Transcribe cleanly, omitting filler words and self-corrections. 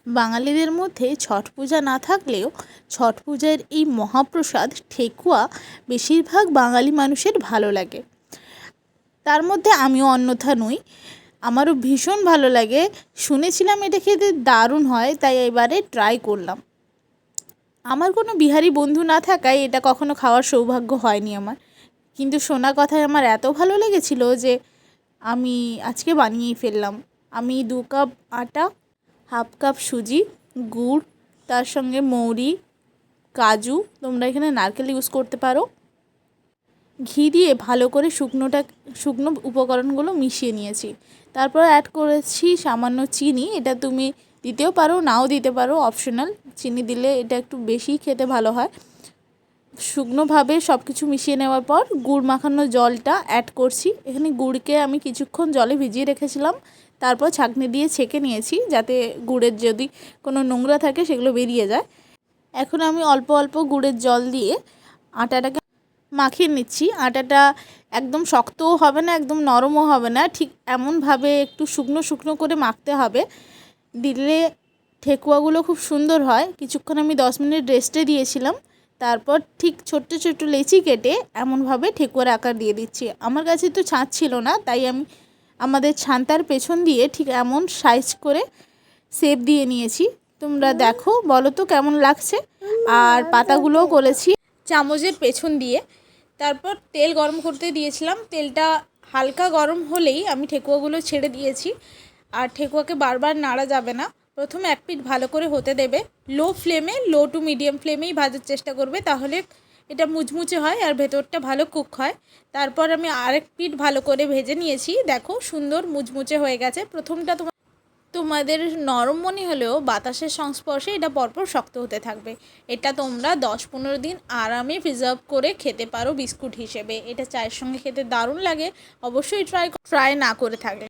বাঙালিদের মধ্যে ছট পূজা না থাকলেও ছট পূজার এই মহাপ্রসাদ ঠেকুয়া বেশিরভাগ বাঙালি মানুষের ভালো লাগে। তার মধ্যে আমিও অন্যথা নই। আমারও ভীষণ ভালো লাগে। শুনেছিলাম এটা খেতে দারুণ হয়, তাই এবারে ট্রাই করলাম। আমার কোনো বিহারি বন্ধু না থাকায় এটা কখনো খাওয়ার সৌভাগ্য হয়নি আমার, কিন্তু শোনা কথায় আমার এত ভালো লেগেছিল যে আমি আজকে বানিয়েই ফেললাম। আমি 2 কাপ আটা, হাফ কাপ সুজি, গুড়, তার সঙ্গে মৌরি, কাজু, তোমরা এখানে নারকেল ইউজ করতে পারো, ঘি দিয়ে ভালো করে শুকনো উপকরণগুলো মিশিয়ে নিয়েছি। তারপর অ্যাড করেছি সামান্য চিনি। এটা তুমি দিতেও পারো, নাও দিতে পারো, অপশনাল। চিনি দিলে এটা একটু বেশি খেতে ভালো হয়। শুকনোভাবে সব কিছু মিশিয়ে নেওয়ার পর গুড় মাখানো জলটা অ্যাড করছি। এখানে গুড়কে আমি কিছুক্ষণ জলে ভিজিয়ে রেখেছিলাম, তারপর ছাঁকনি দিয়ে ছেঁকে নিয়েছি যাতে গুড়ের যদি কোনো নোংরা থাকে সেগুলো বেরিয়ে যায়। এখন আমি অল্প অল্প গুড়ের জল দিয়ে আটাটাকে মাখিয়ে নিচ্ছি। আটাটা একদম শক্তও হবে না, একদম নরমও হবে না, ঠিক এমনভাবে একটু শুকনো শুকনো করে মাখতে হবে। দিলে ঠেকুয়াগুলো খুব সুন্দর হয়। কিছুক্ষণ আমি 10 মিনিট রেস্টে দিয়েছিলাম। তারপর ঠিক ছোট্ট ছোট্ট লেচি কেটে এমনভাবে ঠেকুয়ার আকার দিয়ে দিচ্ছি। আমার কাছে তো ছাঁচ ছিল না, তাই আমি আমাদের ছান্তার পেছন দিয়ে ঠিক এমন সাইজ করে শেপ দিয়ে নিয়েছি। তোমরা দেখো, বলো তো কেমন লাগছে। আর পাতাগুলোও করেছি চামচের পেছন দিয়ে। তারপর তেল গরম করতে দিয়েছিলাম। তেলটা হালকা গরম হলেই আমি ঠেকুয়াগুলো ছেড়ে দিয়েছি। আর ঠেকুয়াকে বারবার নাড়া যাবে না। প্রথমে এক পিঠ ভালো করে হতে দেবে। লো টু মিডিয়াম ফ্লেমেই ভাজার চেষ্টা করবে, তাহলে এটা মুচমুচে হয় আর ভেতরটা ভালো কুক হয়। তারপর আমি আরেক পিঠ ভালো করে ভেজে নিয়েছি। দেখো সুন্দর মুচমুচে হয়ে গেছে। প্রথমটা তোমাদের নরম মনে হলেও বাতাসের সংস্পর্শে এটা পরপর শক্ত হতে থাকবে। এটা তোমরা 10-15 দিন আরামে প্রিজার্ভ করে খেতে পারো বিস্কুট হিসেবে। এটা চায়ের সঙ্গে খেতে দারুণ লাগে। অবশ্যই ট্রাই না করে থাকলে